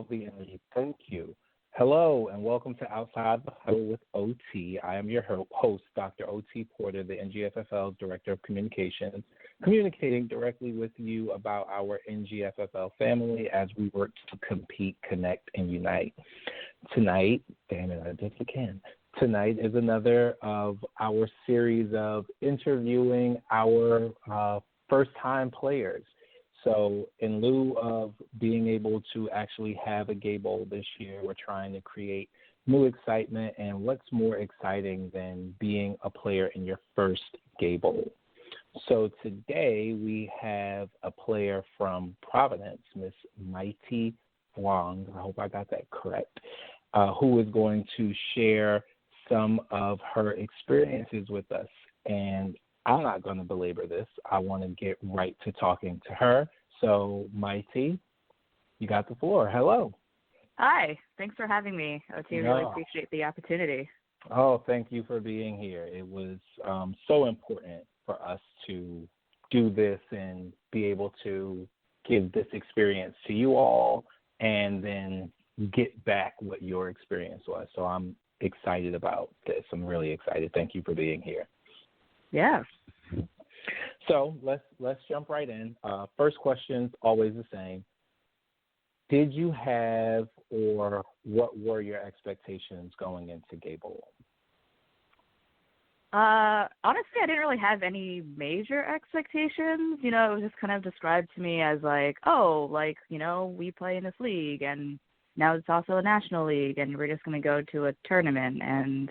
the energy. Thank you. Hello, and welcome to Outside the Huddle with OT. I am your host, Dr. OT Porter, the NGFFL's Director of Communications, communicating directly with you about our NGFFL family as we work to compete, connect, and unite. Tonight, damn it, I did it again. Tonight is another of our series of interviewing our first-time players. So in lieu of being able to actually have a Gay Bowl this year, we're trying to create new excitement. And what's more exciting than being a player in your first Gay Bowl? So today we have a player from Providence, Miss Mai-Thy Vuong, I hope I got that correct, who is going to share some of her experiences with us. And I'm not going to belabor this. I want to get right to talking to her. So, Mai-Thy, you got the floor. Hello. Hi. Thanks for having me. OT, really appreciate the opportunity. Oh, thank you for being here. It was so important for us to do this and be able to give this experience to you all and then get back what your experience was. So I'm excited about this. I'm really excited. Thank you for being here. Yeah. So let's jump right in. First question's always the same. Did you have or what were your expectations going into Gay Bowl? Honestly, I didn't really have any major expectations. You know, it was just kind of described to me as like, oh, like, you know, we play in this league and now it's also a national league and we're just going to go to a tournament. And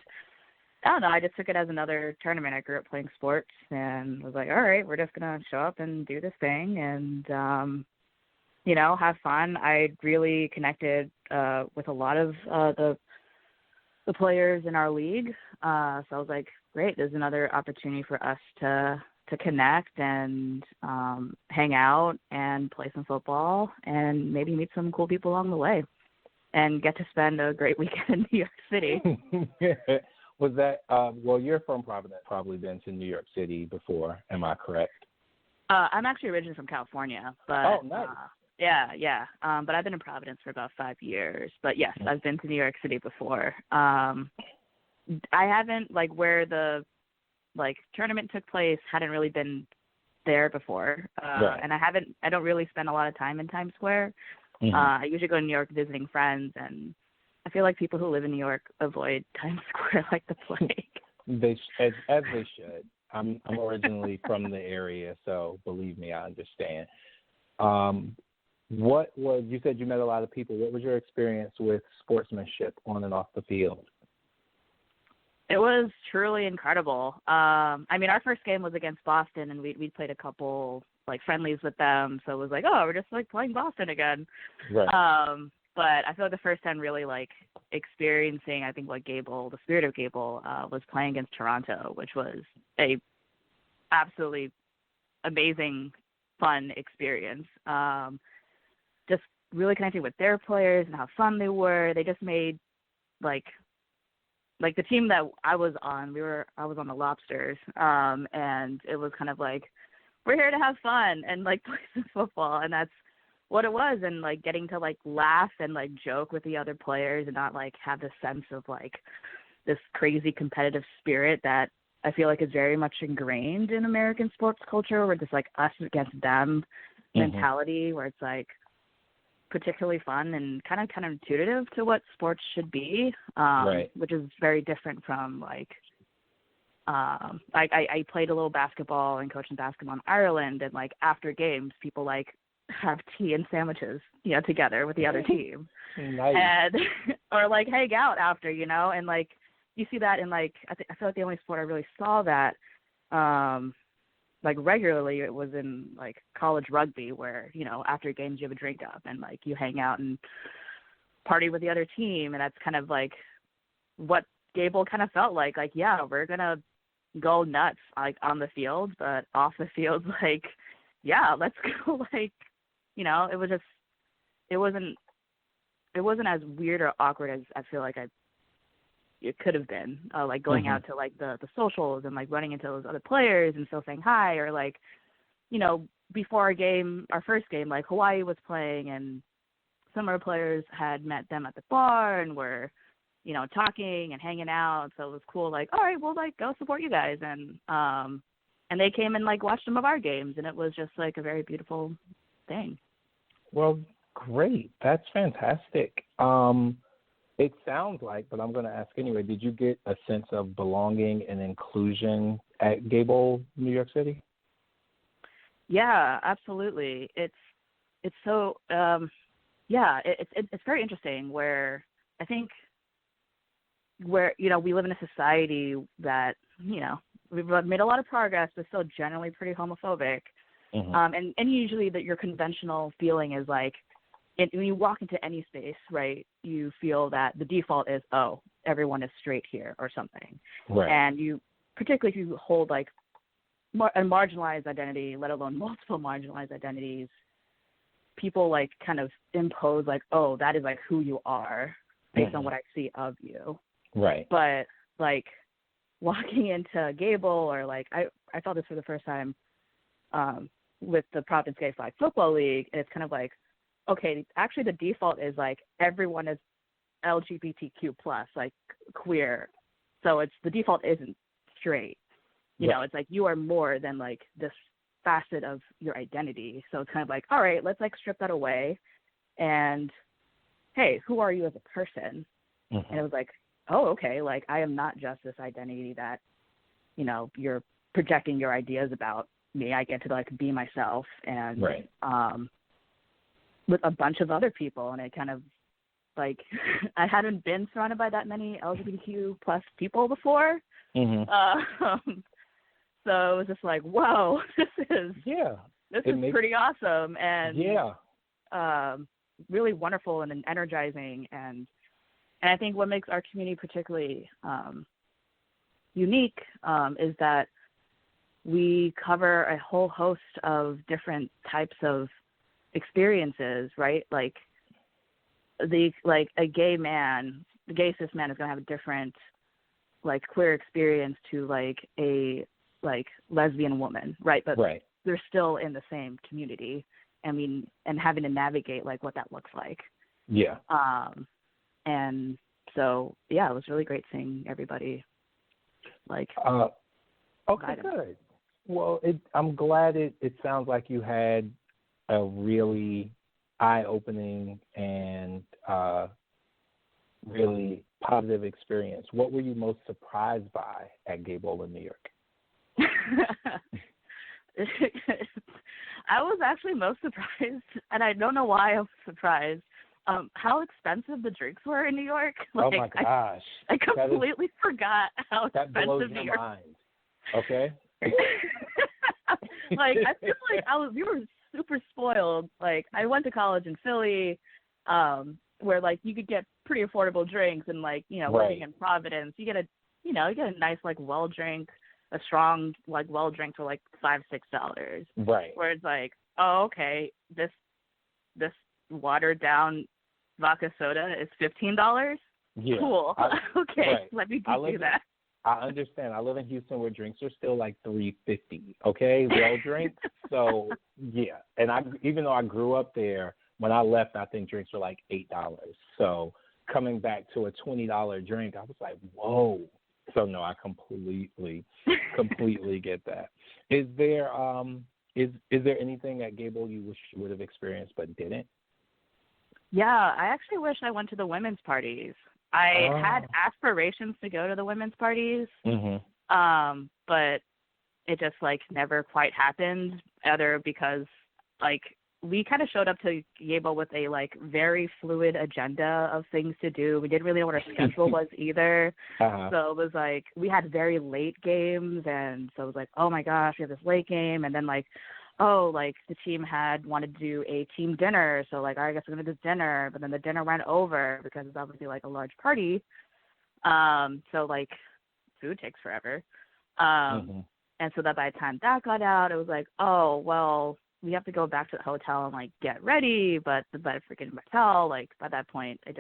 I don't know, I just took it as another tournament. I grew up playing sports and was like, all right, we're just going to show up and do this thing and, you know, have fun. I really connected with a lot of the players in our league. So I was like, great, there's another opportunity for us to connect and hang out and play some football and maybe meet some cool people along the way and get to spend a great weekend in New York City. Was that, well, you're from Providence, probably been to New York City before, am I correct? I'm actually originally from California, but oh, nice. Yeah. But I've been in Providence for about 5 years. But yes, I've been to New York City before. I haven't, like, where the, like, tournament took place, hadn't really been there before. Right. And I don't really spend a lot of time in Times Square. Mm-hmm. I usually go to New York visiting friends, and I feel like people who live in New York avoid Times Square like the plague. As they should. I'm originally from the area, so believe me, I understand. You said you met a lot of people. What was your experience with sportsmanship on and off the field? It was truly incredible. I mean, our first game was against Boston, and we played a couple, like, friendlies with them, so it was like, oh, we're just, like, playing Boston again. Right. But I feel like the first time really, like, experiencing, I think, like, Gay Bowl, the spirit of Gay Bowl, was playing against Toronto, which was a absolutely amazing, fun experience. Just really connecting with their players and how fun they were. They just made, like the team that I was on, I was on the Lobsters, and it was kind of like, we're here to have fun and, like, play some football, and that's what it was. And, like, getting to, like, laugh and, like, joke with the other players and not, like, have this sense of, like, this crazy competitive spirit that I feel like is very much ingrained in American sports culture, where just, like, us against them mentality, where it's, like, particularly fun and kind of counterintuitive to what sports should be, right. Which is very different from, like, I played a little basketball and coached in basketball in Ireland, and, like, after games, people, like, have tea and sandwiches, you know, together with the other team. Nice. And or, like, hang out after, you know, and, like, you see that in, like, I feel like the only sport I really saw that, like, regularly, it was in, like, college rugby, where, you know, after games you have a drink up and, like, you hang out and party with the other team, and that's kind of, like, what Gay Bowl kind of felt like. Like, yeah, we're gonna go nuts, like, on the field, but off the field, like, yeah, let's go, like, you know, it wasn't as weird or awkward as I feel like it could have been, like, going out to, like, the socials and, like, running into those other players and still saying hi, or, like, you know, before our first game, like, Hawaii was playing, and summer players had met them at the bar and were, you know, talking and hanging out. So it was cool. Like, all right, we'll like go support you guys. And they came and like watched some of our games, and it was just like a very beautiful thing. Well, great. That's fantastic. It sounds like, but I'm going to ask anyway, did you get a sense of belonging and inclusion at Gable, New York City? Yeah, absolutely. It's so it's very interesting where I think where, you know, we live in a society that, you know, we've made a lot of progress, but still generally pretty homophobic. And usually that your conventional feeling is like, when you walk into any space, right, you feel that the default is, oh, everyone is straight here or something. Right. And you, particularly if you hold like a marginalized identity, let alone multiple marginalized identities, people like kind of impose like, oh, that is like who you are based on what I see of you. Right. But like walking into Gable, or like I felt this for the first time with the Providence Gay Flag Football League, and it's kind of like, okay, actually the default is like everyone is LGBTQ plus, like queer. So it's the default isn't straight. You know, it's like you are more than like this facet of your identity. So it's kind of like, all right, let's like strip that away. And hey, who are you as a person? And it was like, oh, okay, like I am not just this identity that, you know, you're projecting your ideas about me. I get to like be myself and with a bunch of other people, and it kind of like I hadn't been surrounded by that many LGBTQ plus people before. So it was just like, whoa, this is pretty awesome, and really wonderful and energizing, and I think what makes our community particularly unique is that we cover a whole host of different types of experiences, right? Like a gay man, the gay cis man is going to have a different like queer experience to like a like lesbian woman, right? But they're still in the same community. I mean, and having to navigate like what that looks like. Yeah. And so it was really great seeing everybody like. Okay, good. Well, I'm glad it sounds like you had a really eye-opening and really positive experience. What were you most surprised by at Gay Bowl in New York? I was actually most surprised, and I don't know why I was surprised, how expensive the drinks were in New York. Like, oh, my gosh. I completely forgot how expensive New York. That blows New your York. mind. Okay? Like, I feel like we were super spoiled. Like, I went to college in Philly, where like you could get pretty affordable drinks, and like, you know, living in Providence, you get a nice like well drink, a strong like well drink for like $5-6. Right. Where it's like, oh, okay, this watered down vodka soda is $15. Yeah. Cool. Okay, let me do that. I understand. I live in Houston where drinks are still like $3.50. Okay, well drinks. So yeah, and even though I grew up there, when I left, I think drinks were like $8. So coming back to a $20 drink, I was like, whoa. So no, I completely get that. Is there anything at Gable you wish you would have experienced but didn't? Yeah, I actually wish I went to the women's parties. I had aspirations to go to the women's parties, but it just like never quite happened. Either because like we kind of showed up to Gable with a like very fluid agenda of things to do. We didn't really know what our schedule was either. So it was like we had very late games, and so it was like, oh my gosh, we have this late game, and then like, oh, like the team had wanted to do a team dinner, so like, all right, I guess we're gonna do dinner, but then the dinner ran over because it's obviously like a large party. So like food takes forever. And so that by the time that got out, it was like, oh well, we have to go back to the hotel and like get ready, but the freaking motel, like by that point I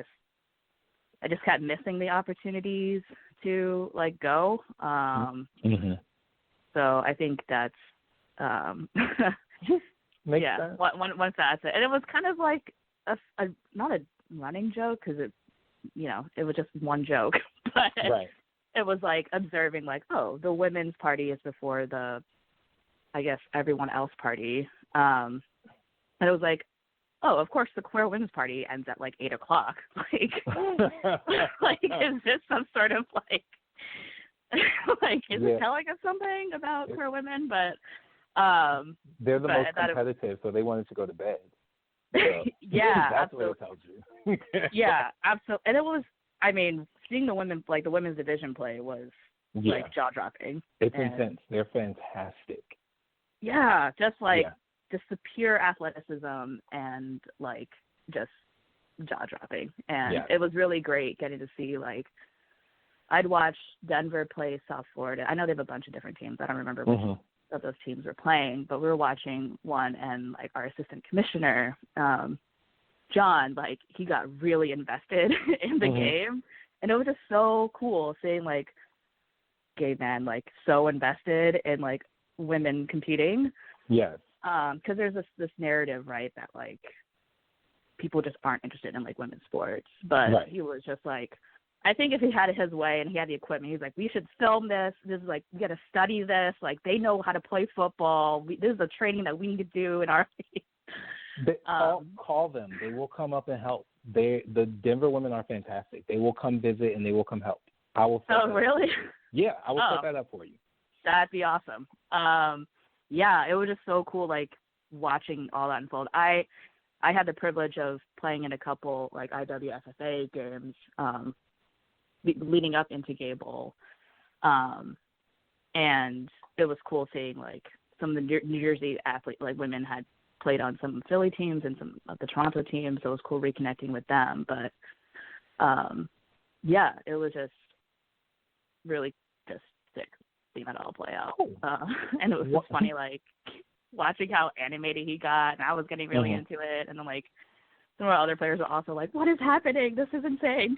just kept missing the opportunities to like go. So I think that's Makes sense. One facet. And it was kind of like not a running joke because it, it was just one joke, but right. It was like observing like, oh, the women's party is before the, I guess, everyone else party. And it was like, oh, of course the queer women's party ends at like 8:00. Like, is this some sort of like, is it telling us something about queer women? But they're the most competitive, so they wanted to go to bed. So, yeah, that's absolutely. what it tells you. Yeah, absolutely. And it was, I mean, seeing the women, like the women's division play was like jaw dropping. It's intense. They're fantastic. Yeah, just like just the pure athleticism and like just jaw dropping. And it was really great getting to see like I'd watched Denver play South Florida. I know they have a bunch of different teams. I don't remember which of those teams were playing, but we were watching one, and like our assistant commissioner, John, like he got really invested in the game, and it was just so cool seeing like gay men like so invested in like women competing. Yes. Because there's this narrative, right, that like people just aren't interested in like women's sports, but he was just like, I think if he had it his way and he had the equipment, he's like, we should film this. This is like, we got to study this. Like, they know how to play football. This is the training that we need to do in our league. Call them. They will come up and help. The Denver women are fantastic. They will come visit and they will come help. I will. Really? Yeah, I will set that up for you. That'd be awesome. Yeah, it was just so cool, like watching all that unfold. I had the privilege of playing in a couple like IWFFA games. Leading up into Gay Bowl, and it was cool seeing like some of the New Jersey athletes, like women, had played on some Philly teams and some of the Toronto teams, so it was cool reconnecting with them. But yeah, it was just really just sick seeing that all play out, and it was just funny like watching how animated he got, and I was getting really into it, and then like some of our other players were also like, "What is happening? This is insane."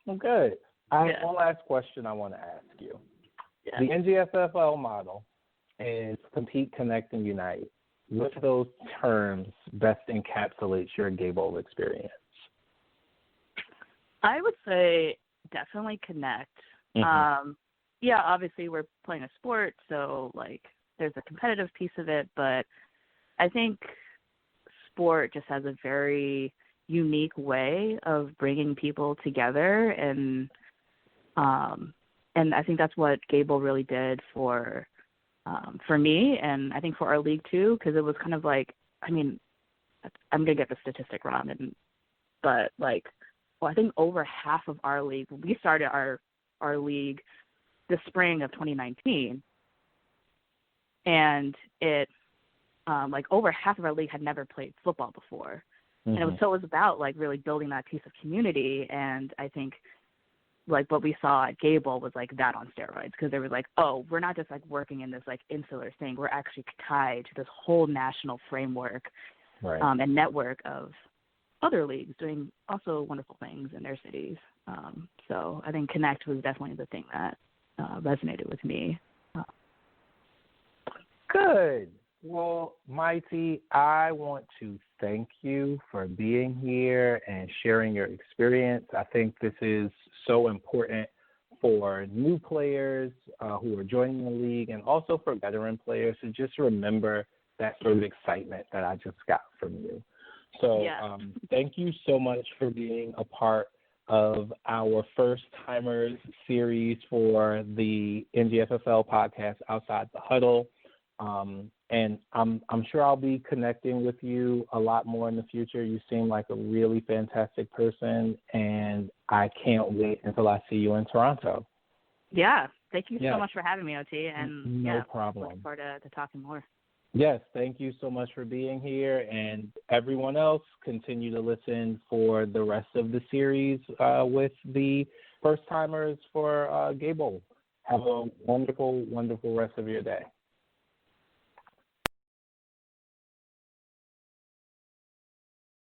Well, good. I have one last question I want to ask you. Yeah. The NGFFL model is compete, connect, and unite. Which of those terms best encapsulates your Gay Bowl experience? I would say definitely connect. Yeah, obviously we're playing a sport, so like there's a competitive piece of it, but I think sport just has a very unique way of bringing people together, and I think that's what Gay Bowl really did for me, and I think for our league too, because it was kind of like, I mean, I'm gonna get the statistic wrong, but like, well, I think over half of our league, we started our league the spring of 2019, and it like over half of our league had never played football before. And it was about like really building that piece of community, and I think like what we saw at Gay Bowl was like that on steroids, because they were like, oh, we're not just like working in this like insular thing, we're actually tied to this whole national framework and network of other leagues doing also wonderful things in their cities. So I think Connect was definitely the thing that resonated with me. Good. Well, Mai-Thy, I want to thank you for being here and sharing your experience. I think this is so important for new players who are joining the league, and also for veteran players to just remember that sort of excitement that I just got from you. So thank you so much for being a part of our First Timers series for the NGFFL podcast, Outside the Huddle. And I'm sure I'll be connecting with you a lot more in the future. You seem like a really fantastic person, and I can't wait until I see you in Toronto. Yeah, thank you so much for having me, OT, and no problem. Looking forward to talking more. Yes, thank you so much for being here, and everyone else, continue to listen for the rest of the series with the first timers for Gay Bowl. Have a wonderful, wonderful rest of your day.